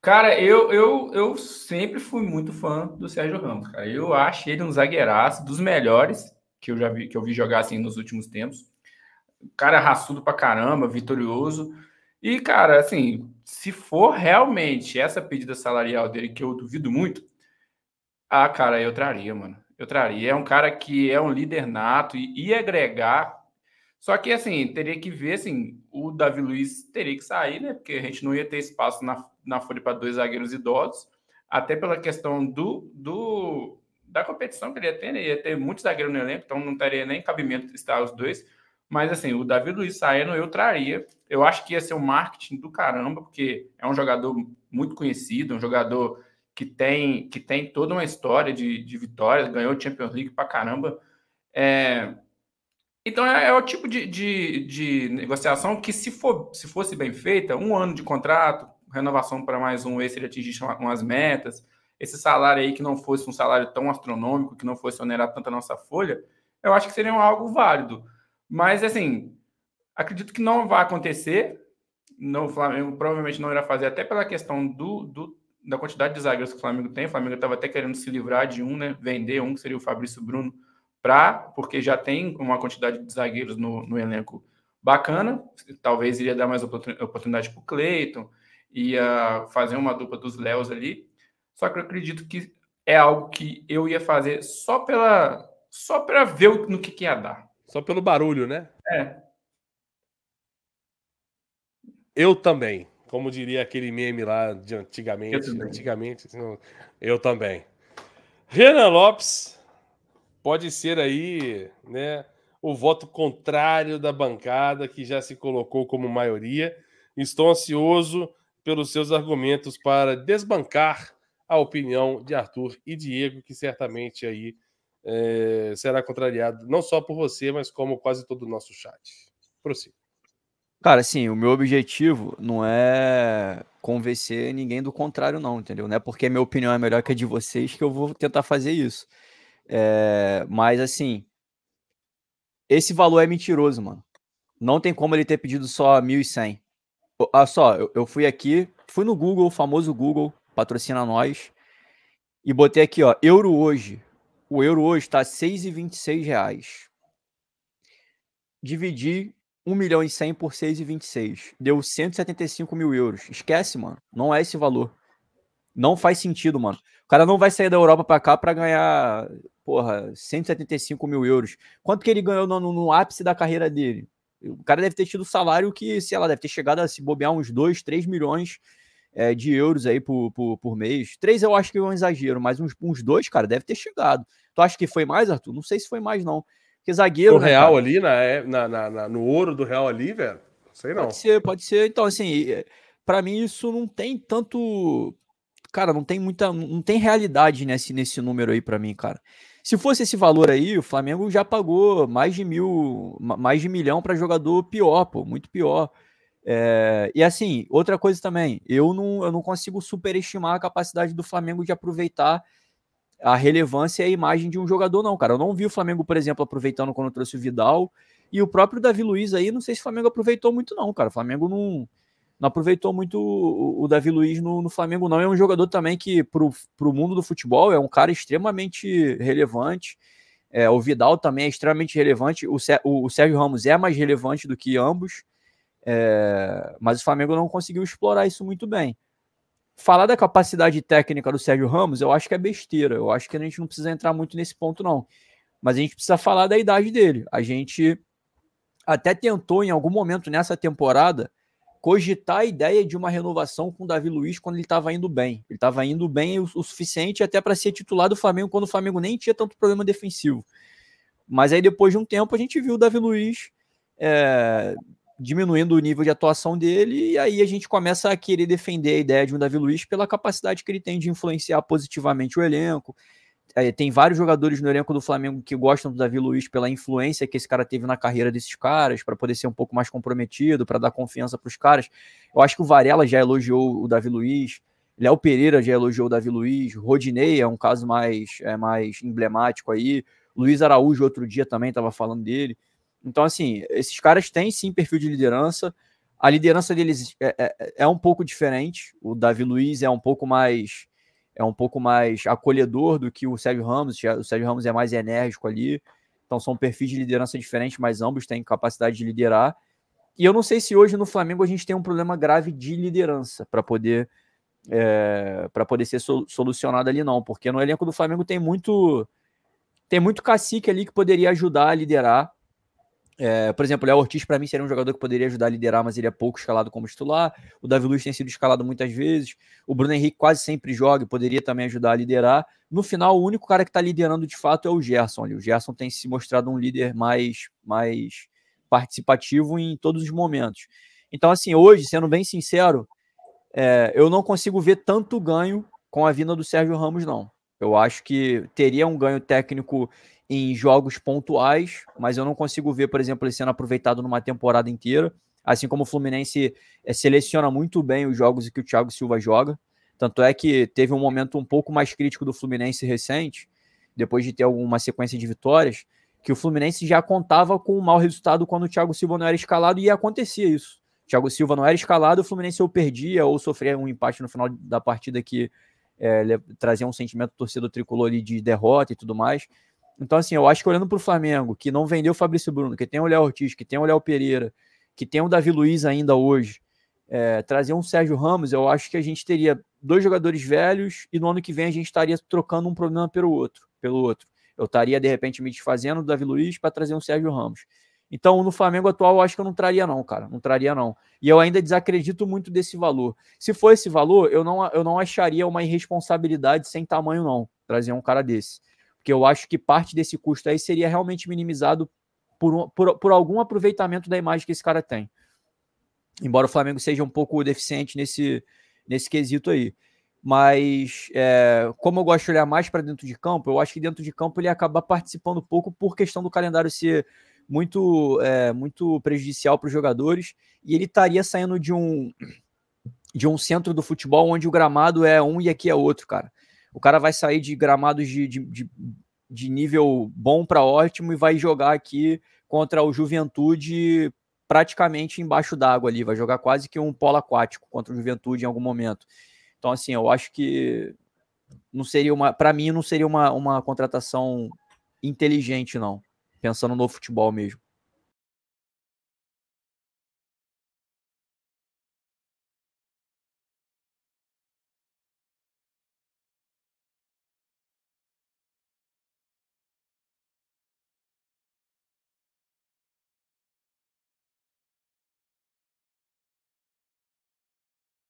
Cara, eu sempre fui muito fã do Sérgio Ramos, cara. Eu acho ele um zagueiraço dos melhores que eu já vi, que eu vi jogar assim nos últimos tempos. Cara raçudo pra caramba, vitorioso. E, cara, assim, se for realmente essa pedida salarial dele, que eu duvido muito, cara, eu traria, mano. Eu traria. É um cara que é um líder nato e ia agregar. Só que, assim, teria que ver, assim, o Davi Luiz teria que sair, né? Porque a gente não ia ter espaço na folha para dois zagueiros idosos, até pela questão da competição que ele ia ter, né? Ia ter muitos zagueiros no elenco, então não teria nem cabimento estar os dois. Mas, assim, o Davi Luiz saindo, eu traria. Eu acho que ia ser um marketing do caramba, porque é um jogador muito conhecido, um jogador que tem toda uma história de vitórias, ganhou Champions League pra caramba. Então é o tipo de negociação que, se fosse bem feita, um ano de contrato, renovação para mais um, se ele atingisse umas metas, esse salário aí que não fosse um salário tão astronômico, que não fosse onerar tanto a nossa folha, eu acho que seria algo válido. Mas, assim, acredito que não vai acontecer. Não, o Flamengo provavelmente não irá fazer, até pela questão da quantidade de zagueiros que o Flamengo tem. O Flamengo estava até querendo se livrar de um, né? Vender um, que seria o Fabrício Bruno, porque já tem uma quantidade de zagueiros no elenco bacana. Talvez iria dar mais oportunidade para o Cleiton, ia fazer uma dupla dos Léos ali. Só que eu acredito que é algo que eu ia fazer só para ver no que ia dar. Só pelo barulho, né? É. Eu também. Como diria aquele meme lá de Eu antigamente. também. Antigamente, eu também. Renan Lopes pode ser aí, né, o voto contrário da bancada que já se colocou como maioria. Estou ansioso pelos seus argumentos para desbancar a opinião de Arthur e Diego, que certamente aí será contrariado não só por você, mas como quase todo o nosso chat. Prossiga. Cara, assim, o meu objetivo não é convencer ninguém do contrário, não, entendeu? Não é porque a minha opinião é melhor que a de vocês que eu vou tentar fazer isso. Mas, assim, esse valor é mentiroso, mano. Não tem como ele ter pedido só 1.100. Olha só, eu fui aqui, fui no Google, o famoso Google, patrocina nós, e botei aqui, ó, euro hoje. O euro hoje tá R$ 6,26. Dividi 1.100.000 por 6,26. Deu 175 mil euros. Esquece, mano. Não é esse valor. Não faz sentido, mano. O cara não vai sair da Europa pra cá pra ganhar, porra, 175 mil euros. Quanto que ele ganhou no ápice da carreira dele? O cara deve ter tido salário que, sei lá, deve ter chegado a se bobear uns 2, 3 milhões de euros aí por mês. 3 eu acho que é um exagero, mas uns 2, cara, deve ter chegado. Tu acha que foi mais, Arthur? Não sei se foi mais, não. Porque zagueiro, No né, real cara? ali, no ouro do real ali, velho? Sei Pode não. ser, pode ser. Então, assim, pra mim isso não tem tanto. Cara, não tem muita. Não tem realidade nesse número aí pra mim, cara. Se fosse esse valor aí, o Flamengo já pagou mais de 1.000, mais de 1 milhão pra jogador pior, pô, muito pior. E assim, outra coisa também, eu não consigo superestimar a capacidade do Flamengo de aproveitar a relevância e a imagem de um jogador, não, cara. Eu não vi o Flamengo, por exemplo, aproveitando quando trouxe o Vidal. E o próprio Davi Luiz aí, não sei se o Flamengo aproveitou muito, não, cara. O Flamengo não aproveitou muito o Davi Luiz no Flamengo, não. É um jogador também que, pro mundo do futebol, é um cara extremamente relevante. O Vidal também é extremamente relevante. O Sérgio Ramos é mais relevante do que ambos. Mas o Flamengo não conseguiu explorar isso muito bem. Falar da capacidade técnica do Sérgio Ramos, eu acho que é besteira. Eu acho que a gente não precisa entrar muito nesse ponto, não. Mas a gente precisa falar da idade dele. A gente até tentou, em algum momento nessa temporada, cogitar a ideia de uma renovação com o Davi Luiz quando ele estava indo bem. Ele estava indo bem o suficiente até para ser titular do Flamengo quando o Flamengo nem tinha tanto problema defensivo. Mas aí, depois de um tempo, a gente viu o Davi Luiz diminuindo o nível de atuação dele, e aí a gente começa a querer defender a ideia de um Davi Luiz pela capacidade que ele tem de influenciar positivamente o elenco. Tem vários jogadores no elenco do Flamengo que gostam do Davi Luiz pela influência que esse cara teve na carreira desses caras, para poder ser um pouco mais comprometido, para dar confiança para os caras. Eu acho que o Varela já elogiou o Davi Luiz, Léo Pereira já elogiou o Davi Luiz, Rodinei é um caso mais emblemático aí, Luiz Araújo outro dia também estava falando dele. Então, assim, esses caras têm sim perfil de liderança. A liderança deles é um pouco diferente. O Davi Luiz é um pouco mais acolhedor do que o Sérgio Ramos. O Sérgio Ramos é mais enérgico ali. Então são perfis de liderança diferentes, mas ambos têm capacidade de liderar. E eu não sei se hoje no Flamengo a gente tem um problema grave de liderança para poder ser solucionado ali, não. Porque no elenco do Flamengo tem muito cacique ali que poderia ajudar a liderar. Por exemplo, o Léo Ortiz, para mim, seria um jogador que poderia ajudar a liderar, mas ele é pouco escalado como titular. O Davi Luiz tem sido escalado muitas vezes. O Bruno Henrique quase sempre joga e poderia também ajudar a liderar. No final, o único cara que está liderando de fato é o Gerson ali. O Gerson tem se mostrado um líder mais participativo em todos os momentos. Então, assim, hoje, sendo bem sincero, eu não consigo ver tanto ganho com a vinda do Sérgio Ramos, não. Eu acho que teria um ganho técnico em jogos pontuais, mas eu não consigo ver, por exemplo, ele sendo aproveitado numa temporada inteira, assim como o Fluminense seleciona muito bem os jogos que o Thiago Silva joga. Tanto é que teve um momento um pouco mais crítico do Fluminense recente, depois de ter alguma sequência de vitórias, que o Fluminense já contava com um mau resultado quando o Thiago Silva não era escalado, e acontecia isso. O Thiago Silva não era escalado, o Fluminense ou perdia ou sofria um empate no final da partida que trazia um sentimento torcedor tricolor ali de derrota e tudo mais. Então, assim, eu acho que olhando para o Flamengo, que não vendeu o Fabrício Bruno, que tem o Léo Ortiz, que tem o Léo Pereira, que tem o Davi Luiz ainda hoje, trazer um Sérgio Ramos, eu acho que a gente teria 2 jogadores velhos e no ano que vem a gente estaria trocando um problema pelo outro. Eu estaria, de repente, me desfazendo do Davi Luiz para trazer um Sérgio Ramos. Então, no Flamengo atual, eu acho que eu não traria não, cara. Não traria não. E eu ainda desacredito muito desse valor. Se for esse valor, eu não acharia uma irresponsabilidade sem tamanho, não, trazer um cara desse. Porque eu acho que parte desse custo aí seria realmente minimizado por algum aproveitamento da imagem que esse cara tem. Embora o Flamengo seja um pouco deficiente nesse quesito aí. Mas, como eu gosto de olhar mais para dentro de campo, eu acho que dentro de campo ele acaba participando pouco por questão do calendário ser muito prejudicial para os jogadores, e ele estaria saindo de um centro do futebol onde o gramado é um e aqui é outro, cara. O cara vai sair de gramados de nível bom para ótimo e vai jogar aqui contra o Juventude praticamente embaixo d'água ali, vai jogar quase que um polo aquático contra o Juventude em algum momento. Então, assim, eu acho que para mim não seria uma contratação inteligente, não, pensando no futebol mesmo.